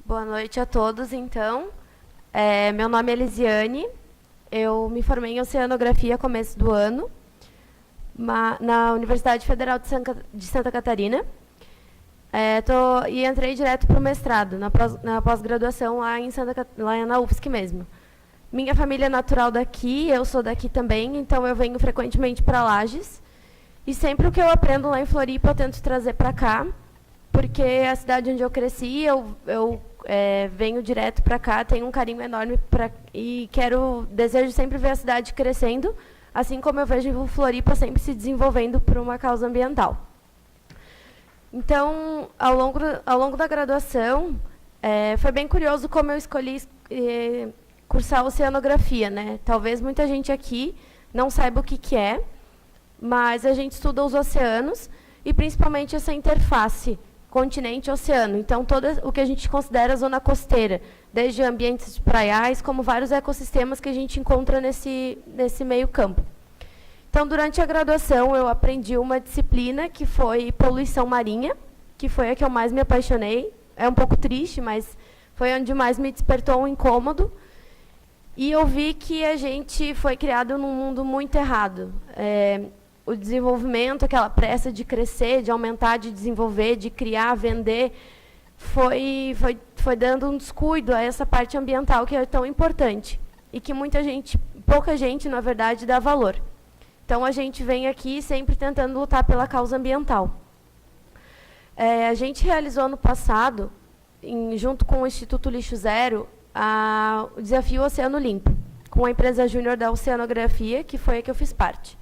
Boa noite a todos, então. Meu nome é Elisiane, eu me formei em Oceanografia começo do ano, na Universidade Federal de Santa Catarina, e entrei direto para o mestrado, na pós-graduação lá na UFSC mesmo. Minha família é natural daqui, eu sou daqui também, então eu venho frequentemente para Lages, e sempre o que eu aprendo lá em Floripa eu tento trazer para cá, porque a cidade onde eu cresci, eu venho direto para cá, tenho um carinho enorme e desejo sempre ver a cidade crescendo, assim como eu vejo Floripa sempre se desenvolvendo por uma causa ambiental. Então, ao longo da graduação, foi bem curioso como eu escolhi cursar oceanografia, né? Talvez muita gente aqui não saiba o que é, mas a gente estuda os oceanos e principalmente essa interface continente e oceano. Então, todo o que a gente considera zona costeira, desde ambientes praiais, como vários ecossistemas que a gente encontra nesse meio campo. Então, durante a graduação, eu aprendi uma disciplina que foi poluição marinha, que foi a que eu mais me apaixonei. É um pouco triste, mas foi onde mais me despertou um incômodo. E eu vi que a gente foi criado num mundo muito errado. O desenvolvimento, aquela pressa de crescer, de aumentar, de desenvolver, de criar, vender, foi dando um descuido a essa parte ambiental que é tão importante e que pouca gente, na verdade, dá valor. Então, a gente vem aqui sempre tentando lutar pela causa ambiental. A gente realizou ano passado, junto com o Instituto Lixo Zero, o desafio Oceano Limpo, com a empresa júnior da Oceanografia, que foi a que eu fiz parte.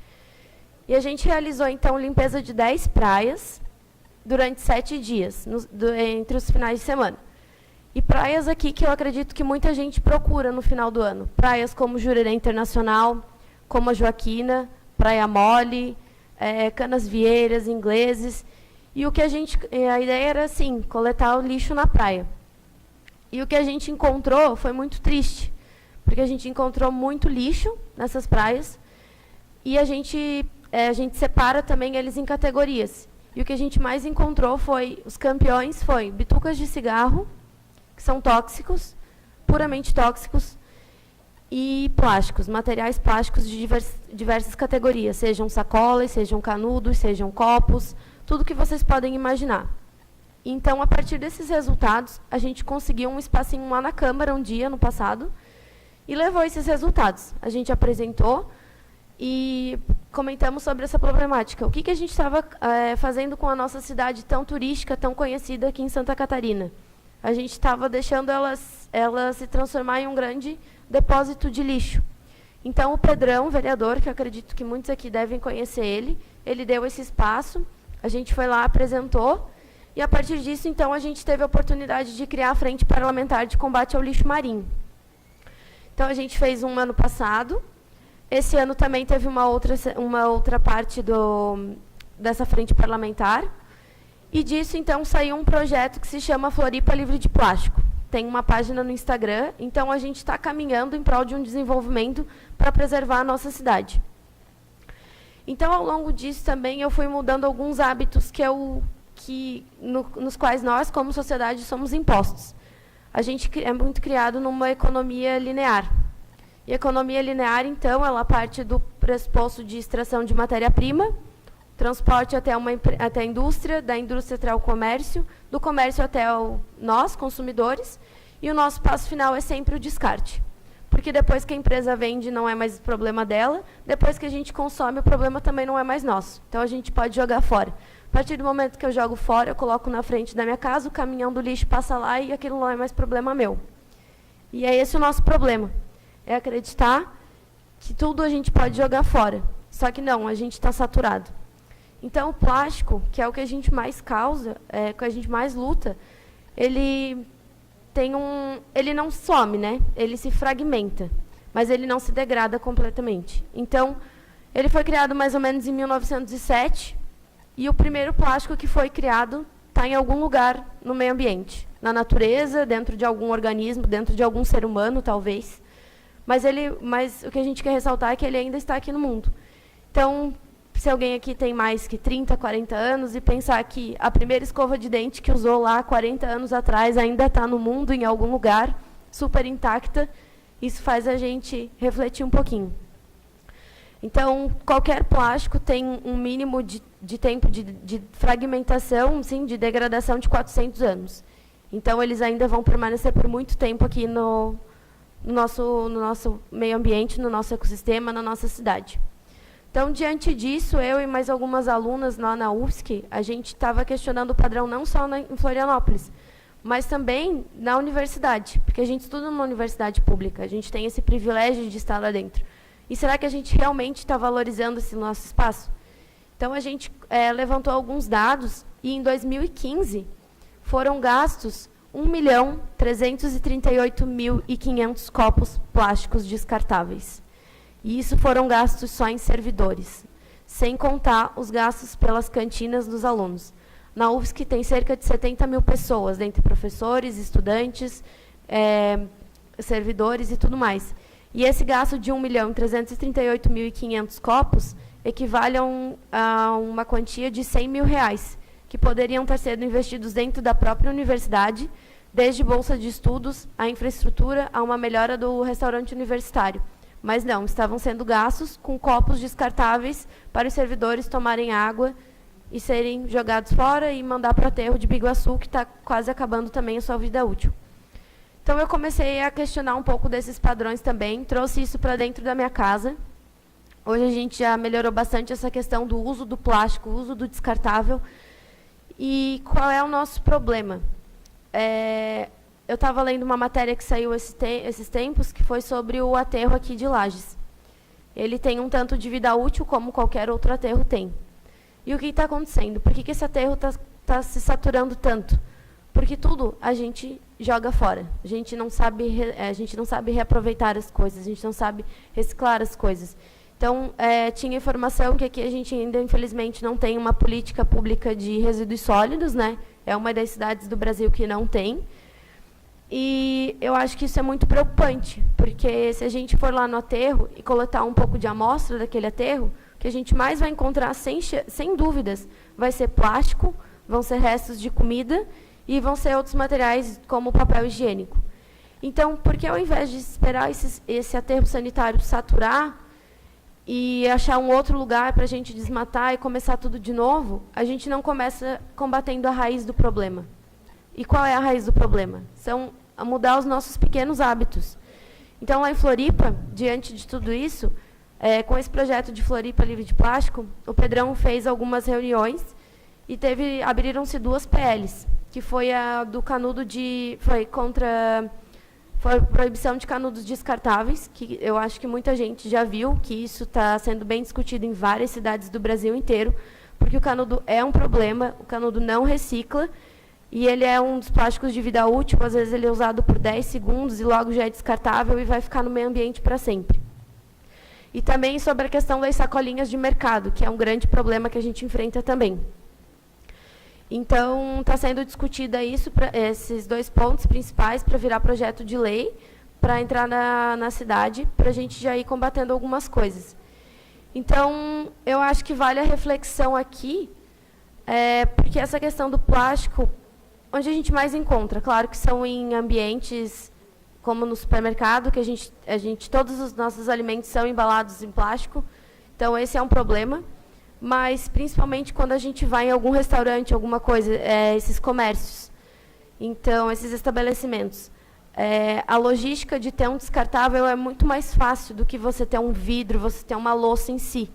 E a gente realizou, então, limpeza de 10 praias durante 7 dias, entre os finais de semana. E praias aqui que eu acredito que muita gente procura no final do ano. Praias como Jurerê Internacional, como a Joaquina, Praia Mole, Canasvieiras, Ingleses. E a ideia era, assim, coletar o lixo na praia. E o que a gente encontrou foi muito triste, porque a gente encontrou muito lixo nessas praias e a gente separa também eles em categorias. E o que a gente mais encontrou os campeões foi bitucas de cigarro, que são tóxicos, puramente tóxicos, e plásticos, materiais plásticos de diversas categorias, sejam sacolas, sejam canudos, sejam copos, tudo que vocês podem imaginar. Então, a partir desses resultados, a gente conseguiu um espacinho lá na Câmara um dia, no passado, e levou esses resultados. A gente apresentou e comentamos sobre essa problemática. O que a gente estava fazendo com a nossa cidade tão turística, tão conhecida aqui em Santa Catarina? A gente estava deixando ela se transformar em um grande depósito de lixo. Então, o Pedrão, vereador, que eu acredito que muitos aqui devem conhecer ele deu esse espaço, a gente foi lá, apresentou, e, a partir disso, então, a gente teve a oportunidade de criar a Frente Parlamentar de Combate ao Lixo Marinho. Então, a gente fez um ano passado. Esse ano também teve uma outra parte dessa Frente Parlamentar. E disso, então, saiu um projeto que se chama Floripa Livre de Plástico. Tem uma página no Instagram. Então, a gente está caminhando em prol de um desenvolvimento para preservar a nossa cidade. Então, ao longo disso, também, eu fui mudando alguns hábitos nos quais nós, como sociedade, somos impostos. A gente é muito criado numa economia linear. E a economia linear, então, ela parte do pressuposto de extração de matéria-prima, transporte até a indústria, da indústria até o comércio, do comércio até nós, consumidores, e o nosso passo final é sempre o descarte. Porque depois que a empresa vende, não é mais problema dela, depois que a gente consome, o problema também não é mais nosso. Então, a gente pode jogar fora. A partir do momento que eu jogo fora, eu coloco na frente da minha casa, o caminhão do lixo passa lá e aquilo não é mais problema meu. E é esse o nosso problema. É acreditar que tudo a gente pode jogar fora. Só que não, a gente está saturado. Então, o plástico, que é o que a gente mais causa, que a gente mais luta, ele não some, né? Ele se fragmenta, mas ele não se degrada completamente. Então, ele foi criado mais ou menos em 1907, e o primeiro plástico que foi criado está em algum lugar no meio ambiente, na natureza, dentro de algum organismo, dentro de algum ser humano, talvez. Mas o que a gente quer ressaltar é que ele ainda está aqui no mundo. Então, se alguém aqui tem mais que 30, 40 anos, e pensar que a primeira escova de dente que usou lá 40 anos atrás ainda está no mundo, em algum lugar, super intacta, isso faz a gente refletir um pouquinho. Então, qualquer plástico tem um mínimo de tempo de fragmentação, sim, de degradação de 400 anos. Então, eles ainda vão permanecer por muito tempo aqui no nosso meio ambiente, no nosso ecossistema, na nossa cidade. Então, diante disso, eu e mais algumas alunas lá na UFSC, a gente estava questionando o padrão não só em Florianópolis, mas também na universidade, porque a gente estuda numa universidade pública, a gente tem esse privilégio de estar lá dentro. E será que a gente realmente está valorizando esse nosso espaço? Então, a gente levantou alguns dados, e em 2015 foram gastos 1.338.500 copos plásticos descartáveis. E isso foram gastos só em servidores, sem contar os gastos pelas cantinas dos alunos. Na UFSC tem cerca de 70 mil pessoas, entre professores, estudantes, servidores e tudo mais. E esse gasto de 1.338.500 copos equivale a uma quantia de R$100 mil, que poderiam estar sendo investidos dentro da própria universidade, desde bolsa de estudos, a infraestrutura, a uma melhora do restaurante universitário. Mas não, estavam sendo gastos com copos descartáveis para os servidores tomarem água e serem jogados fora e mandar para o aterro de Biguaçu, que está quase acabando também a sua vida útil. Então, eu comecei a questionar um pouco desses padrões também, trouxe isso para dentro da minha casa. Hoje a gente já melhorou bastante essa questão do uso do plástico, o uso do descartável. E qual é o nosso problema? Eu estava lendo uma matéria que saiu esses tempos, que foi sobre o aterro aqui de Lages. Ele tem um tanto de vida útil como qualquer outro aterro tem. E o que está acontecendo? Por que esse aterro está se saturando tanto? Porque tudo a gente joga fora. A gente não sabe reaproveitar as coisas, a gente não sabe reciclar as coisas. Então, tinha informação que aqui a gente ainda, infelizmente, não tem uma política pública de resíduos sólidos, né? É uma das cidades do Brasil que não tem. E eu acho que isso é muito preocupante, porque se a gente for lá no aterro e coletar um pouco de amostra daquele aterro, o que a gente mais vai encontrar, sem dúvidas, vai ser plástico, vão ser restos de comida e vão ser outros materiais como papel higiênico. Então, por que ao invés de esperar esse aterro sanitário saturar e achar um outro lugar para a gente desmatar e começar tudo de novo, a gente não começa combatendo a raiz do problema? E qual é a raiz do problema? São mudar os nossos pequenos hábitos. Então, lá em Floripa, diante de tudo isso, com esse projeto de Floripa Livre de Plástico, o Pedrão fez algumas reuniões e abriram-se 2 PLs, que foi a do canudo foi a proibição de canudos descartáveis, que eu acho que muita gente já viu, que isso está sendo bem discutido em várias cidades do Brasil inteiro, porque o canudo é um problema, o canudo não recicla, e ele é um dos plásticos de vida útil, às vezes ele é usado por 10 segundos e logo já é descartável e vai ficar no meio ambiente para sempre. E também sobre a questão das sacolinhas de mercado, que é um grande problema que a gente enfrenta também. Então, está sendo discutida esses 2 pontos principais para virar projeto de lei, para entrar na cidade, para a gente já ir combatendo algumas coisas. Então, eu acho que vale a reflexão aqui, porque essa questão do plástico, onde a gente mais encontra? Claro que são em ambientes como no supermercado, que todos os nossos alimentos são embalados em plástico, então esse é um problema. Mas, principalmente, quando a gente vai em algum restaurante, alguma coisa, esses comércios, então, esses estabelecimentos. A logística de ter um descartável é muito mais fácil do que você ter um vidro, você ter uma louça em si.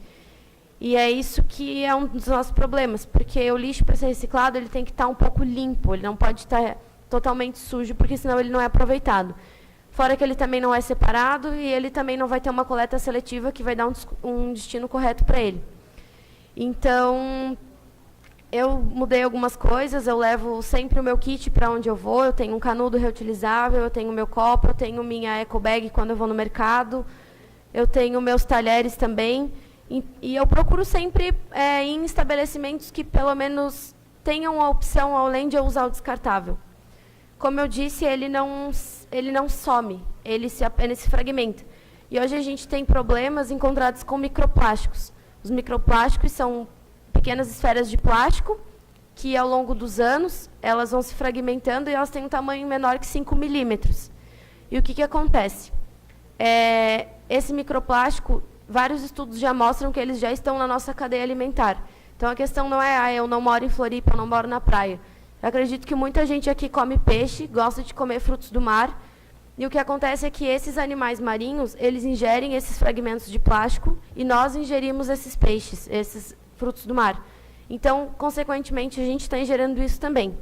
E é isso que é um dos nossos problemas, porque o lixo, para ser reciclado, ele tem que estar um pouco limpo, ele não pode estar totalmente sujo, porque senão ele não é aproveitado. Fora que ele também não é separado e ele também não vai ter uma coleta seletiva que vai dar um destino correto para ele. Então, eu mudei algumas coisas, eu levo sempre o meu kit para onde eu vou, eu tenho um canudo reutilizável, eu tenho o meu copo, eu tenho minha eco bag quando eu vou no mercado, eu tenho meus talheres também, e eu procuro sempre ir em estabelecimentos que pelo menos tenham a opção, além de eu usar o descartável. Como eu disse, ele não some, ele se fragmenta. E hoje a gente tem problemas encontrados com microplásticos. Os microplásticos são pequenas esferas de plástico que, ao longo dos anos, elas vão se fragmentando e elas têm um tamanho menor que 5 milímetros. E o que acontece? Esse microplástico, vários estudos já mostram que eles já estão na nossa cadeia alimentar. Então, a questão não é, eu não moro em Floripa, eu não moro na praia. Eu acredito que muita gente aqui come peixe, gosta de comer frutos do mar, e o que acontece é que esses animais marinhos, eles ingerem esses fragmentos de plástico e nós ingerimos esses peixes, esses frutos do mar. Então, consequentemente, a gente está ingerindo isso também.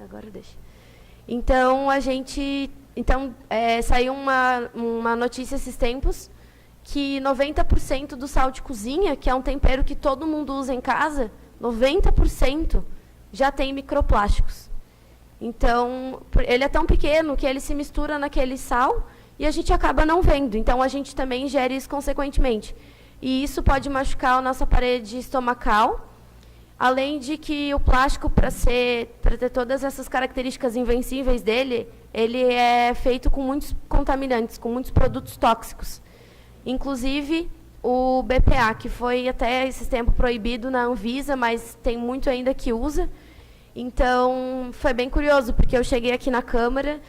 Agora deixa. Então, saiu uma notícia esses tempos que 90% do sal de cozinha, que é um tempero que todo mundo usa em casa, 90% já tem microplásticos. Então, ele é tão pequeno que ele se mistura naquele sal e a gente acaba não vendo. Então, a gente também ingere isso consequentemente. E isso pode machucar a nossa parede estomacal, além de que o plástico, para ter todas essas características invencíveis dele, ele é feito com muitos contaminantes, com muitos produtos tóxicos. Inclusive, o BPA, que foi até esse tempo proibido na Anvisa, mas tem muito ainda que usa. Então, foi bem curioso, porque eu cheguei aqui na Câmara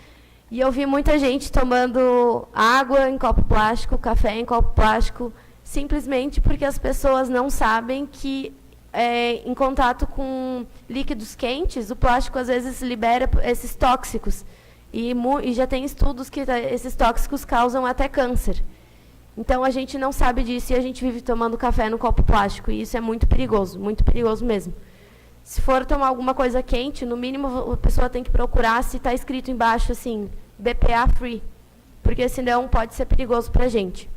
e eu vi muita gente tomando água em copo plástico, café em copo plástico, simplesmente porque as pessoas não sabem que, em contato com líquidos quentes, o plástico às vezes libera esses tóxicos. E já tem estudos que esses tóxicos causam até câncer. Então, a gente não sabe disso e a gente vive tomando café no copo plástico. E isso é muito perigoso mesmo. Se for tomar alguma coisa quente, no mínimo a pessoa tem que procurar se está escrito embaixo assim, BPA free, porque senão pode ser perigoso para a gente.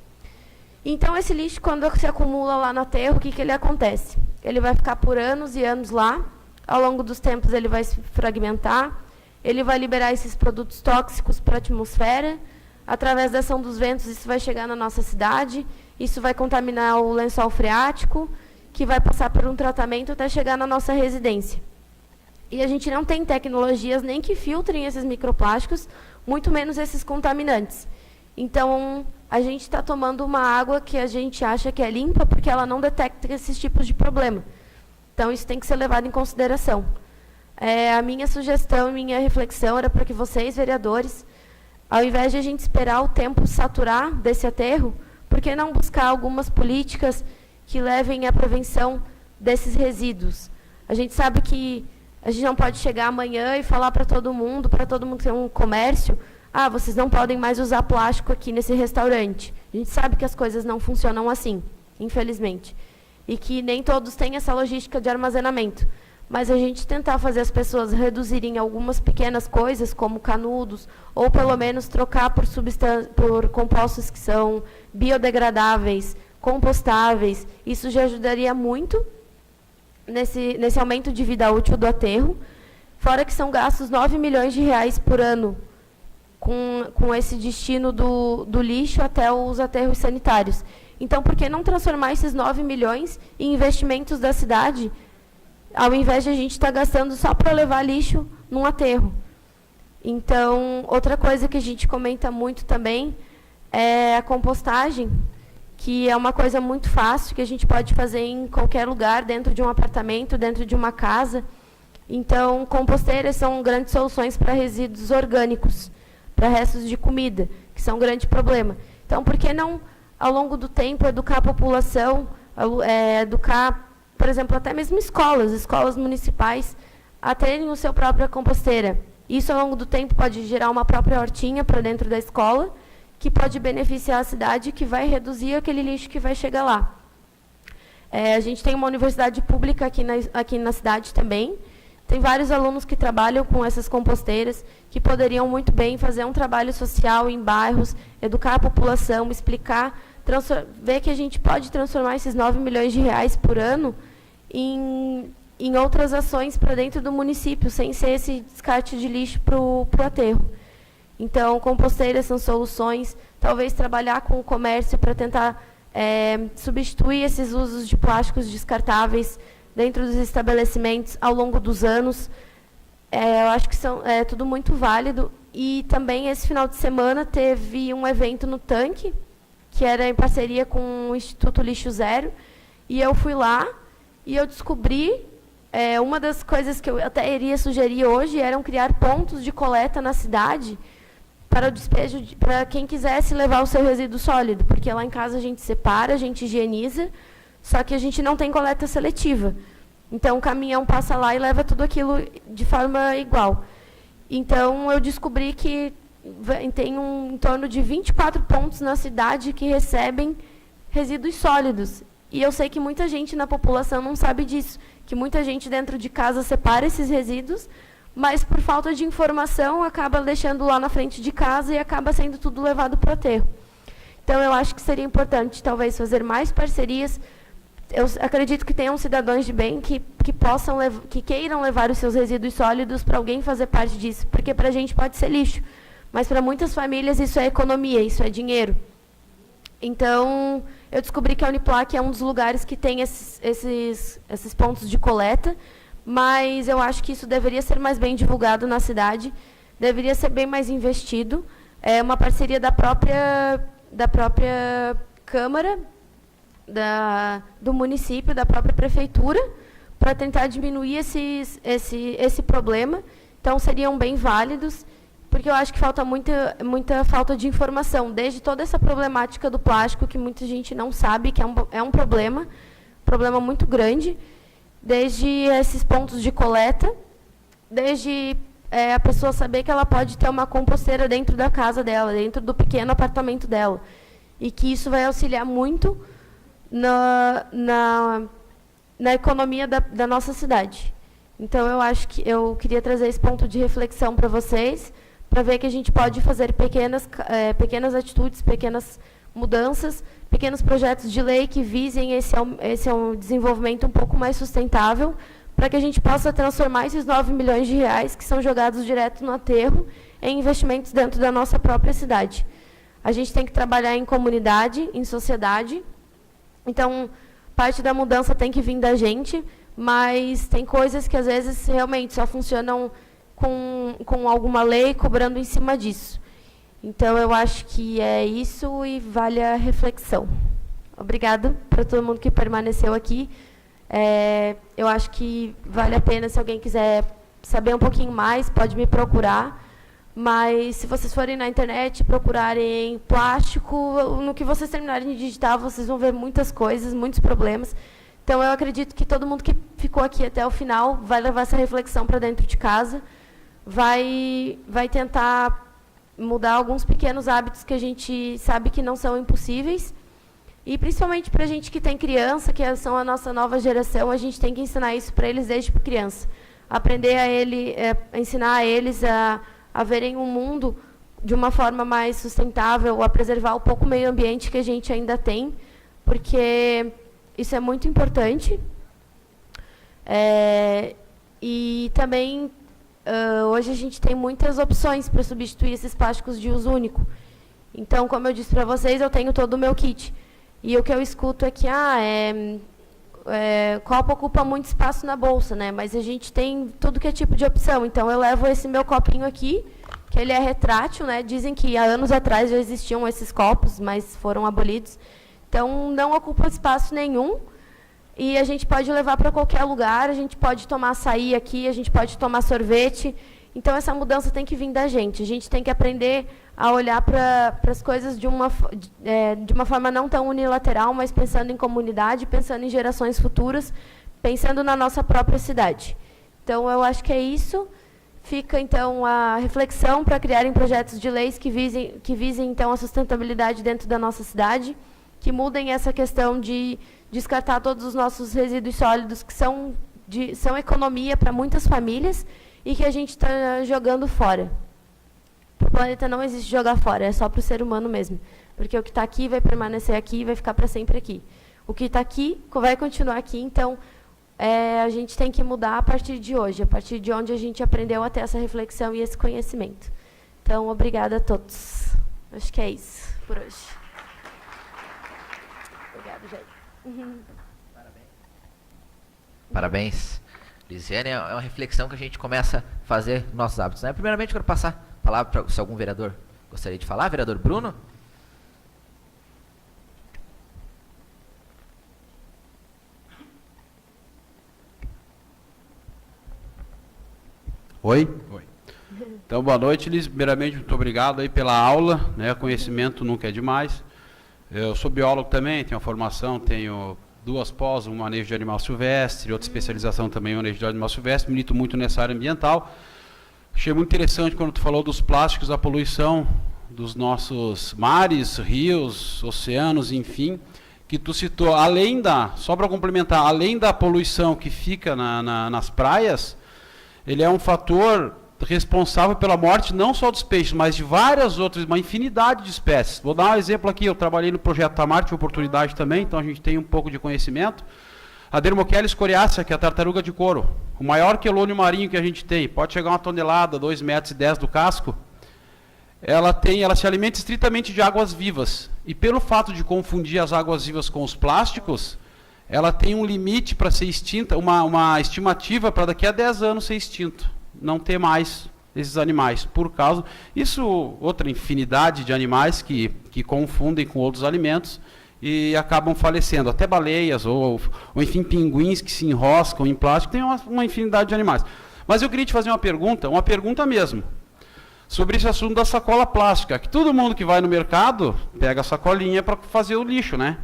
Então, esse lixo, quando se acumula lá no aterro, o que ele acontece? Ele vai ficar por anos e anos lá, ao longo dos tempos ele vai se fragmentar, ele vai liberar esses produtos tóxicos para a atmosfera, através da ação dos ventos isso vai chegar na nossa cidade, isso vai contaminar o lençol freático, que vai passar por um tratamento até chegar na nossa residência. E a gente não tem tecnologias nem que filtrem esses microplásticos, muito menos esses contaminantes. Então, a gente está tomando uma água que a gente acha que é limpa porque ela não detecta esses tipos de problema. Então, isso tem que ser levado em consideração. A minha sugestão, minha reflexão era para que vocês, vereadores, ao invés de a gente esperar o tempo saturar desse aterro, por que não buscar algumas políticas que levem à prevenção desses resíduos? A gente sabe que a gente não pode chegar amanhã e falar para todo mundo que tem um comércio, vocês não podem mais usar plástico aqui nesse restaurante. A gente sabe que as coisas não funcionam assim, infelizmente. E que nem todos têm essa logística de armazenamento. Mas a gente tentar fazer as pessoas reduzirem algumas pequenas coisas, como canudos, ou pelo menos trocar por compostos que são biodegradáveis, compostáveis, isso já ajudaria muito nesse aumento de vida útil do aterro, fora que são gastos 9 milhões de reais por ano com esse destino do lixo até os aterros sanitários. Então, por que não transformar esses 9 milhões em investimentos da cidade, ao invés de a gente estar gastando só para levar lixo num aterro? Então, outra coisa que a gente comenta muito também é a compostagem, que é uma coisa muito fácil, que a gente pode fazer em qualquer lugar, dentro de um apartamento, dentro de uma casa. Então, composteiras são grandes soluções para resíduos orgânicos, para restos de comida, que são um grande problema. Então, por que não, ao longo do tempo, educar a população, educar, por exemplo, até mesmo escolas municipais, a terem o seu própria composteira? Isso, ao longo do tempo, pode gerar uma própria hortinha para dentro da escola, que pode beneficiar a cidade, que vai reduzir aquele lixo que vai chegar lá. A gente tem uma universidade pública aqui na cidade também. Tem vários alunos que trabalham com essas composteiras, que poderiam muito bem fazer um trabalho social em bairros, educar a população, explicar, ver que a gente pode transformar esses 9 milhões de reais por ano em outras ações para dentro do município, sem ser esse descarte de lixo para o aterro. Então, composteiras são soluções, talvez trabalhar com o comércio para tentar substituir esses usos de plásticos descartáveis dentro dos estabelecimentos ao longo dos anos. Eu acho que é tudo muito válido. E também, esse final de semana, teve um evento no Tanque, que era em parceria com o Instituto Lixo Zero, e eu fui lá e eu descobri, uma das coisas que eu até iria sugerir hoje, eram criar pontos de coleta na cidade para o despejo, para quem quisesse levar o seu resíduo sólido, porque lá em casa a gente separa, a gente higieniza, só que a gente não tem coleta seletiva. Então, o caminhão passa lá e leva tudo aquilo de forma igual. Então, eu descobri que tem em torno de 24 pontos na cidade que recebem resíduos sólidos. E eu sei que muita gente na população não sabe disso, que muita gente dentro de casa separa esses resíduos, mas por falta de informação acaba deixando lá na frente de casa e acaba sendo tudo levado para o aterro. Então, eu acho que seria importante, talvez, fazer mais parcerias. Eu acredito que tenham cidadãos de bem que queiram levar os seus resíduos sólidos para alguém fazer parte disso, porque para a gente pode ser lixo, mas para muitas famílias isso é economia, isso é dinheiro. Então, eu descobri que a Uniplac é um dos lugares que tem esses pontos de coleta, mas eu acho que isso deveria ser mais bem divulgado na cidade, deveria ser bem mais investido. É uma parceria da própria Câmara, do município, da própria prefeitura, para tentar diminuir esse problema. Então, seriam bem válidos, porque eu acho que falta muita falta de informação, desde toda essa problemática do plástico, que muita gente não sabe, que é um problema muito grande, desde esses pontos de coleta, desde a pessoa saber que ela pode ter uma composteira dentro da casa dela, dentro do pequeno apartamento dela, e que isso vai auxiliar muito na economia da nossa cidade. Então, eu acho que eu queria trazer esse ponto de reflexão para vocês, para ver que a gente pode fazer pequenas atitudes, pequenas mudanças, pequenos projetos de lei que visem esse desenvolvimento um pouco mais sustentável, para que a gente possa transformar esses 9 milhões de reais que são jogados direto no aterro em investimentos dentro da nossa própria cidade. A gente tem que trabalhar em comunidade, em sociedade. Então, parte da mudança tem que vir da gente, mas tem coisas que, às vezes, realmente só funcionam com alguma lei cobrando em cima disso. Então, eu acho que é isso e vale a reflexão. Obrigada para todo mundo que permaneceu aqui. Eu acho que vale a pena, se alguém quiser saber um pouquinho mais, pode me procurar. Mas, se vocês forem na internet, procurarem plástico, no que vocês terminarem de digitar, vocês vão ver muitas coisas, muitos problemas. Então, eu acredito que todo mundo que ficou aqui até o final vai levar essa reflexão para dentro de casa, vai tentar mudar alguns pequenos hábitos que a gente sabe que não são impossíveis. E, principalmente para a gente que tem criança, que são a nossa nova geração, a gente tem que ensinar isso para eles desde criança. Ensinar a eles a verem o mundo de uma forma mais sustentável, a preservar um pouco o meio ambiente que a gente ainda tem, porque isso é muito importante. E também, hoje a gente tem muitas opções para substituir esses plásticos de uso único. Então, como eu disse para vocês, eu tenho todo o meu kit. E o que eu escuto é que copo ocupa muito espaço na bolsa, né? Mas a gente tem tudo que é tipo de opção. Então, eu levo esse meu copinho aqui, que ele é retrátil, né? Dizem que há anos atrás já existiam esses copos, mas foram abolidos. Então, não ocupa espaço nenhum. E a gente pode levar para qualquer lugar, a gente pode tomar açaí aqui, a gente pode tomar sorvete. Então, essa mudança tem que vir da gente. A gente tem que aprender a olhar para as coisas de uma forma não tão unilateral, mas pensando em comunidade, pensando em gerações futuras, pensando na nossa própria cidade. Então, eu acho que é isso. Fica, então, a reflexão para criarem projetos de leis que visem então, a sustentabilidade dentro da nossa cidade, que mudem essa questão de descartar todos os nossos resíduos sólidos, que são economia para muitas famílias, e que a gente está jogando fora. Para o planeta não existe jogar fora, é só para o ser humano mesmo. Porque o que está aqui vai permanecer aqui e vai ficar para sempre aqui. O que está aqui vai continuar aqui, então a gente tem que mudar a partir de hoje, a partir de onde a gente aprendeu a ter essa reflexão e esse conhecimento. Então, obrigada a todos. Acho que é isso por hoje. Obrigada, gente. Parabéns. Lisiane, é uma reflexão que a gente começa a fazer nos nossos hábitos, né? Primeiramente, quero passar a palavra para se algum vereador gostaria de falar. Vereador Bruno? Oi? Oi. Então, boa noite, Liz. Primeiramente, muito obrigado aí pela aula, né? Conhecimento nunca é demais. Eu sou biólogo também, tenho uma formação, tenho 2 pós, um manejo de animal silvestre, outra especialização também em manejo de animal silvestre, milito muito nessa área ambiental. Achei muito interessante quando tu falou dos plásticos, da poluição dos nossos mares, rios, oceanos, enfim, que tu citou, além da, só para complementar, além da poluição que fica nas praias, ele é um fator responsável pela morte não só dos peixes, mas de várias outras, uma infinidade de espécies. Vou dar um exemplo aqui, eu trabalhei no projeto Tamar, tive oportunidade também, então a gente tem um pouco de conhecimento. A Dermocheles coriácea, que é a tartaruga de couro, o maior quelônio marinho que a gente tem, pode chegar a 1 tonelada, 2,10 metros do casco. Ela se alimenta estritamente de águas vivas, e pelo fato de confundir as águas vivas com os plásticos, ela tem um limite para ser extinta, uma estimativa para daqui a 10 anos ser extinto, não ter mais esses animais, por causa, isso, outra infinidade de animais que confundem com outros alimentos e acabam falecendo, até baleias ou enfim, pinguins que se enroscam em plástico, tem uma infinidade de animais. Mas eu queria te fazer uma pergunta mesmo, sobre esse assunto da sacola plástica, que todo mundo que vai no mercado pega a sacolinha para fazer o lixo, né?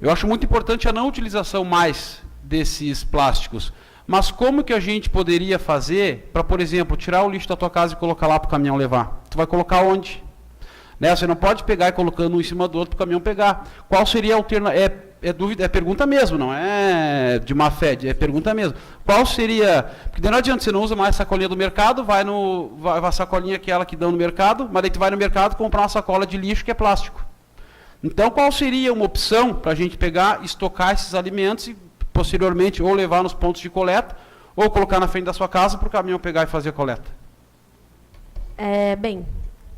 Eu acho muito importante a não utilização mais desses plásticos, mas como que a gente poderia fazer para, por exemplo, tirar o lixo da tua casa e colocar lá para o caminhão levar? Tu vai colocar onde? Né? Você não pode pegar e colocando um em cima do outro para o caminhão pegar. Qual seria a alternativa? É pergunta mesmo, não é de má fé, é pergunta mesmo. Qual seria... Porque não adianta, você não usa mais a sacolinha do mercado, vai a sacolinha aquela que dão no mercado, mas daí tu vai no mercado comprar uma sacola de lixo que é plástico. Então, qual seria uma opção para a gente pegar, estocar esses alimentos e posteriormente ou levar nos pontos de coleta ou colocar na frente da sua casa para o caminhão pegar e fazer a coleta? Bem,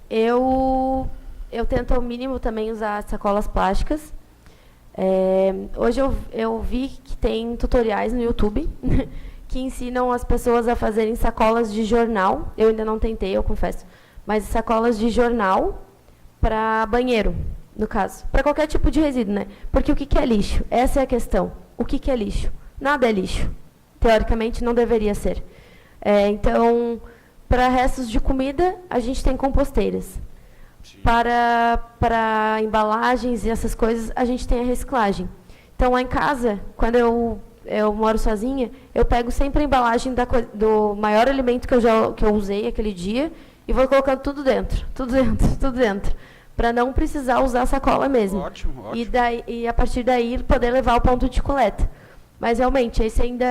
eu tento ao mínimo também usar sacolas plásticas. Hoje eu vi que tem tutoriais no YouTube que ensinam as pessoas a fazerem sacolas de jornal. Eu ainda não tentei, eu confesso, mas sacolas de jornal para banheiro, no caso. Para qualquer tipo de resíduo, né? Porque o que é lixo? Essa é a questão. O que é lixo? Nada é lixo. Teoricamente, não deveria ser. Então, para restos de comida, a gente tem composteiras. Para embalagens e essas coisas, a gente tem a reciclagem. Então, lá em casa, quando eu moro sozinha, eu pego sempre a embalagem do maior alimento que eu usei aquele dia e vou colocando tudo dentro, para não precisar usar a sacola mesmo. Ótimo. E a partir daí poder levar ao ponto de coleta. Mas realmente esse ainda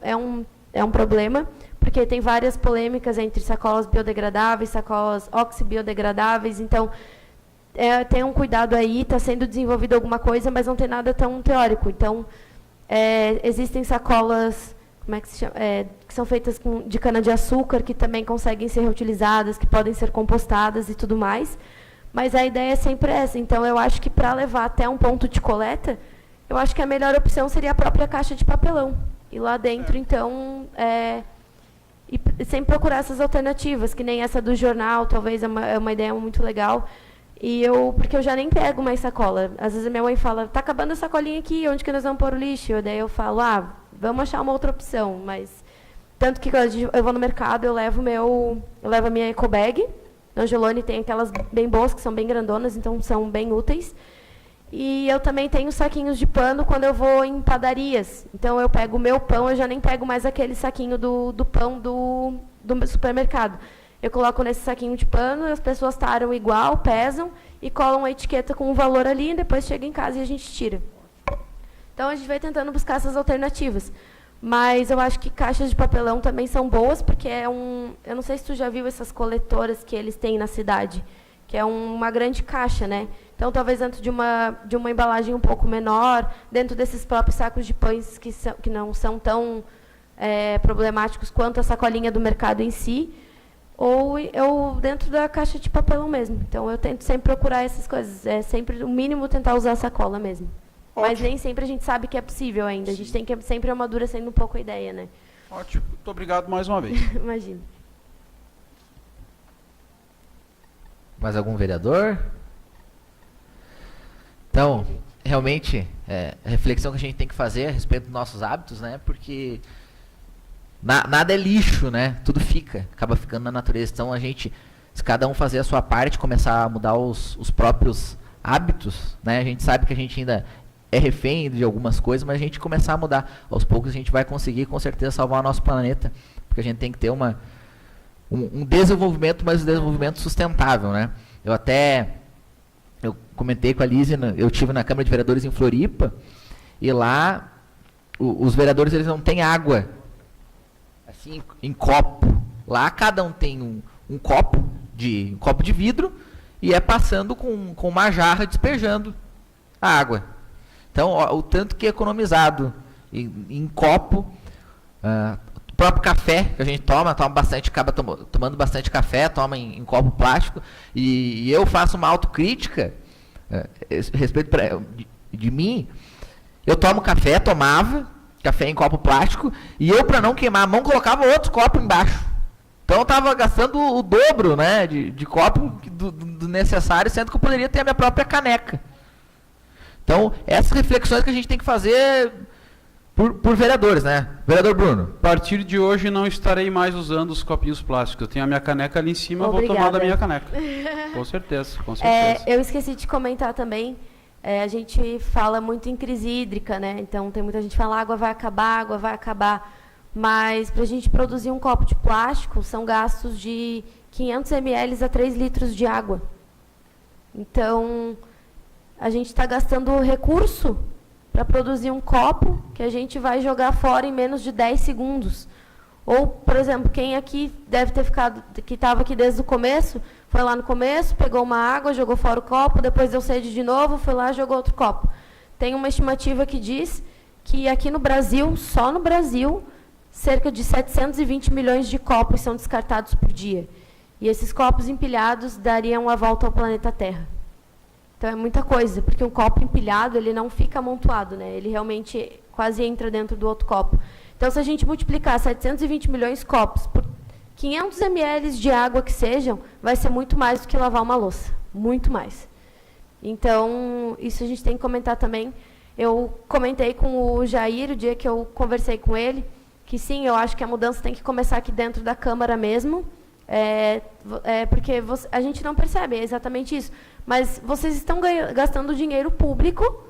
é um problema, porque tem várias polêmicas entre sacolas biodegradáveis, sacolas oxibiodegradáveis, então tenham cuidado aí, está sendo desenvolvido alguma coisa, mas não tem nada tão teórico. Então, existem sacolas, como é que se chama? Que são feitas de cana-de-açúcar, que também conseguem ser reutilizadas, que podem ser compostadas e tudo mais. Mas a ideia é sempre essa. Então, eu acho que para levar até um ponto de coleta, eu acho que a melhor opção seria a própria caixa de papelão. E lá dentro, então, e sempre procurar essas alternativas, que nem essa do jornal, talvez é uma ideia muito legal. Porque eu já nem pego mais sacola. Às vezes a minha mãe fala, tá acabando a sacolinha aqui, onde que nós vamos pôr o lixo? Daí eu falo, vamos achar uma outra opção. Mas, tanto que eu vou no mercado, eu levo a minha eco bag. A Angelone tem aquelas bem boas, que são bem grandonas, então são bem úteis. E eu também tenho saquinhos de pano quando eu vou em padarias. Então, eu pego o meu pão, eu já nem pego mais aquele saquinho do pão do supermercado. Eu coloco nesse saquinho de pano, as pessoas taram igual, pesam e colam a etiqueta com o valor ali, e depois chega em casa e a gente tira. Então, a gente vai tentando buscar essas alternativas. Mas eu acho que caixas de papelão também são boas, porque eu não sei se tu já viu essas coletoras que eles têm na cidade, que é uma grande caixa, né? Então, talvez dentro de uma embalagem um pouco menor, dentro desses próprios sacos de pães que não são tão problemáticos quanto a sacolinha do mercado em si, ou dentro da caixa de papelão mesmo. Então, eu tento sempre procurar essas coisas. É sempre o mínimo tentar usar a sacola mesmo. Ótimo. Mas nem sempre a gente sabe que é possível ainda. A gente tem que sempre amadurecendo um pouco a ideia, né? Ótimo. Muito obrigado mais uma vez. Imagina. Mais algum vereador? Então, realmente, a reflexão que a gente tem que fazer a respeito dos nossos hábitos, né? Porque nada é lixo, né? Tudo acaba ficando na natureza. Então, se cada um fazer a sua parte, começar a mudar os próprios hábitos, né? A gente sabe que a gente ainda é refém de algumas coisas, mas a gente começar a mudar. Aos poucos a gente vai conseguir, com certeza, salvar o nosso planeta, porque a gente tem que ter um desenvolvimento, mas um desenvolvimento sustentável, né? Eu comentei com a Lise, eu estive na Câmara de Vereadores em Floripa, e lá os vereadores eles não têm água assim em copo. Lá cada um tem um copo de vidro e é passando com uma jarra despejando a água. Então, o tanto que é economizado em copo, o próprio café que a gente toma bastante, acaba tomando bastante café, toma em copo plástico, e eu faço uma autocrítica a respeito de mim. Eu tomava café em copo plástico, e eu, para não queimar a mão, colocava outro copo embaixo. Então eu estava gastando o dobro, né, de copo do necessário, sendo que eu poderia ter a minha própria caneca. Então, essas reflexões que a gente tem que fazer por vereadores, né? Vereador Bruno. A partir de hoje não estarei mais usando os copinhos plásticos. Eu tenho a minha caneca ali em cima, Obrigada. Vou tomar da minha caneca. Com certeza, com certeza. Eu esqueci de comentar também, a gente fala muito em crise hídrica, né? Então, tem muita gente que fala, água vai acabar. Mas, para a gente produzir um copo de plástico, são gastos de 500 ml a 3 litros de água. Então, a gente está gastando recurso para produzir um copo que a gente vai jogar fora em menos de 10 segundos. Ou, por exemplo, quem aqui deve ter ficado, que estava aqui desde o começo, foi lá no começo, pegou uma água, jogou fora o copo, depois deu sede de novo, foi lá e jogou outro copo. Tem uma estimativa que diz que aqui no Brasil, só no Brasil, cerca de 720 milhões de copos são descartados por dia. E esses copos empilhados dariam a volta ao planeta Terra. Então, é muita coisa, porque um copo empilhado, ele não fica amontoado, né? Ele realmente quase entra dentro do outro copo. Então, se a gente multiplicar 720 milhões de copos por 500 ml de água que sejam, vai ser muito mais do que lavar uma louça. Muito mais. Então, isso a gente tem que comentar também. Eu comentei com o Jair, o dia que eu conversei com ele, que sim, eu acho que a mudança tem que começar aqui dentro da Câmara mesmo, porque a gente não percebe, é exatamente isso. Mas vocês estão gastando dinheiro público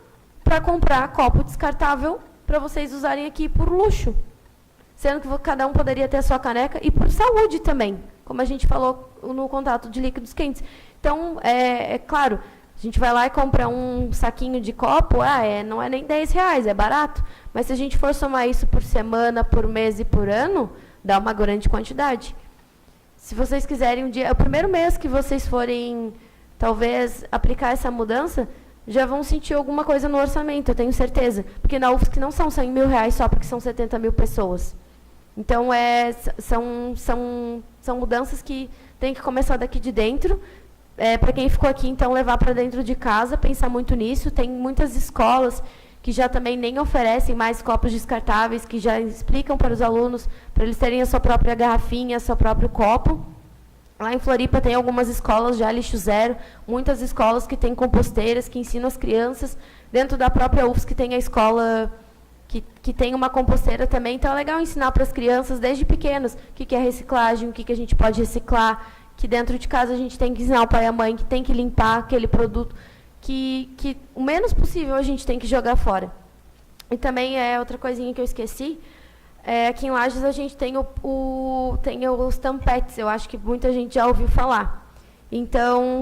para comprar copo descartável para vocês usarem aqui por luxo. Sendo que cada um poderia ter a sua caneca e por saúde também, como a gente falou no contato de líquidos quentes. Então, claro, a gente vai lá e compra um saquinho de copo, não é nem R$10, é barato. Mas se a gente for somar isso por semana, por mês e por ano, dá uma grande quantidade. Se vocês quiserem um dia, o primeiro mês que vocês forem, talvez, aplicar essa mudança, já vão sentir alguma coisa no orçamento, eu tenho certeza. Porque na UFSC não são R$100 mil só porque são 70 mil pessoas. Então, são mudanças que tem que começar daqui de dentro. Para quem ficou aqui, então, levar para dentro de casa, pensar muito nisso. Tem muitas escolas que já também nem oferecem mais copos descartáveis, que já explicam para os alunos, para eles terem a sua própria garrafinha, seu próprio copo. Lá em Floripa tem algumas escolas já lixo zero, muitas escolas que têm composteiras, que ensinam as crianças. Dentro da própria UFSC tem a escola que tem uma composteira também. Então, é legal ensinar para as crianças, desde pequenas, o que é reciclagem, o que a gente pode reciclar, que dentro de casa a gente tem que ensinar o pai e a mãe que tem que limpar aquele produto, que o menos possível a gente tem que jogar fora. E também, outra coisinha que eu esqueci, aqui em Lages a gente tem os tampetes, eu acho que muita gente já ouviu falar. Então,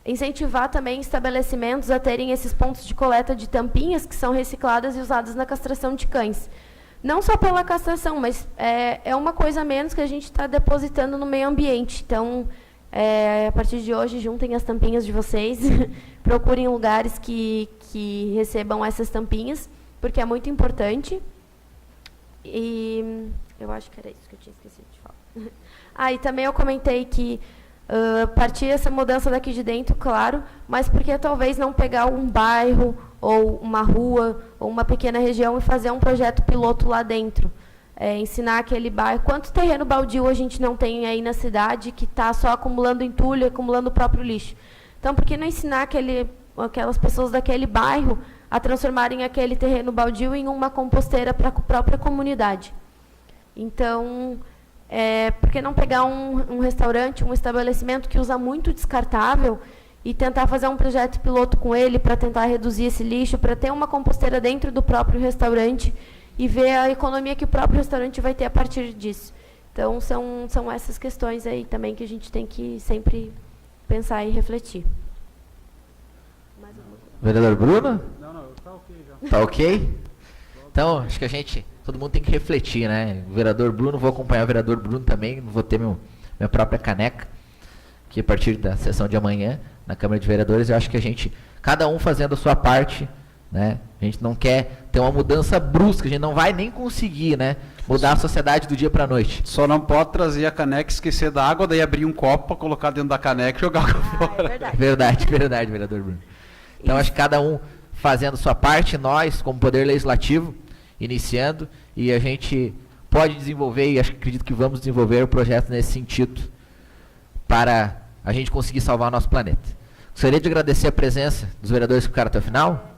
incentivar também estabelecimentos a terem esses pontos de coleta de tampinhas que são recicladas e usadas na castração de cães. Não só pela castração, mas é uma coisa a menos que a gente está depositando no meio ambiente. Então, a partir de hoje, juntem as tampinhas de vocês, procurem lugares que recebam essas tampinhas, porque é muito importante. E eu acho que era isso que eu tinha esquecido de falar. E também eu comentei que partir essa mudança daqui de dentro, claro, mas porque talvez não pegar um bairro, ou uma rua, ou uma pequena região e fazer um projeto piloto lá dentro. ensinar aquele bairro. Quanto terreno baldio a gente não tem aí na cidade que está só acumulando entulho, acumulando o próprio lixo? Então, por que não ensinar aquelas pessoas daquele bairro a transformarem aquele terreno baldio em uma composteira para a própria comunidade? Então, por que não pegar um restaurante, um estabelecimento que usa muito descartável e tentar fazer um projeto piloto com ele para tentar reduzir esse lixo, para ter uma composteira dentro do próprio restaurante e ver a economia que o próprio restaurante vai ter a partir disso. Então, são essas questões aí também que a gente tem que sempre pensar e refletir. Vereador Bruno? Não, tá ok já. Tá ok? Então, acho que todo mundo tem que refletir, né? O vereador Bruno, vou acompanhar o vereador Bruno também, vou ter minha própria caneca, que a partir da sessão de amanhã, na Câmara de Vereadores, eu acho que cada um fazendo a sua parte, né? A gente não quer ter uma mudança brusca, a gente não vai nem conseguir, né, mudar a sociedade do dia para a noite. Só não pode trazer a caneca, esquecer da água, daí abrir um copo para colocar dentro da caneca e jogar fora. É verdade. Verdade, vereador Bruno. Então, acho que cada um fazendo a sua parte, nós, como Poder Legislativo, iniciando, e a gente pode desenvolver, e acredito que vamos desenvolver o projeto nesse sentido, para a gente conseguir salvar o nosso planeta. Gostaria de agradecer a presença dos vereadores que ficaram até o final.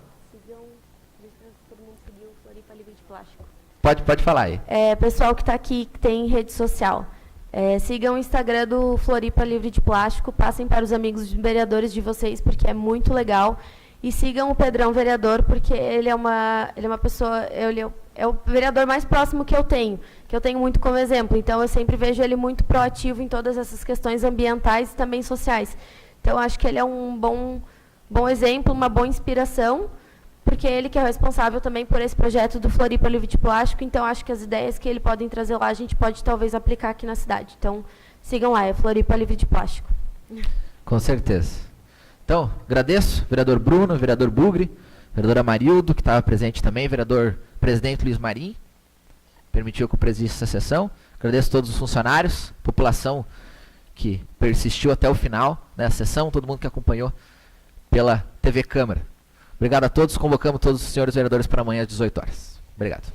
Pode falar aí. Pessoal que está aqui, que tem rede social, sigam o Instagram do Floripa Livre de Plástico, passem para os amigos vereadores de vocês, porque é muito legal. E sigam o Pedrão Vereador, porque ele é uma pessoa, ele é o vereador mais próximo que eu tenho muito como exemplo. Então, eu sempre vejo ele muito proativo em todas essas questões ambientais e também sociais. Então, acho que ele é um bom exemplo, uma boa inspiração, porque ele que é responsável também por esse projeto do Floripa Livre de Plástico. Então, acho que as ideias que ele pode trazer lá, a gente pode talvez aplicar aqui na cidade. Então, sigam lá, é Floripa Livre de Plástico. Com certeza. Então, agradeço, vereador Bruno, vereador Bugre, vereador Amarildo, que estava presente também, vereador presidente Luiz Marim, permitiu que eu presidisse essa sessão. Agradeço a todos os funcionários, população que persistiu até o final da sessão, todo mundo que acompanhou pela TV Câmara. Obrigado a todos, convocamos todos os senhores vereadores para amanhã às 18 horas. Obrigado.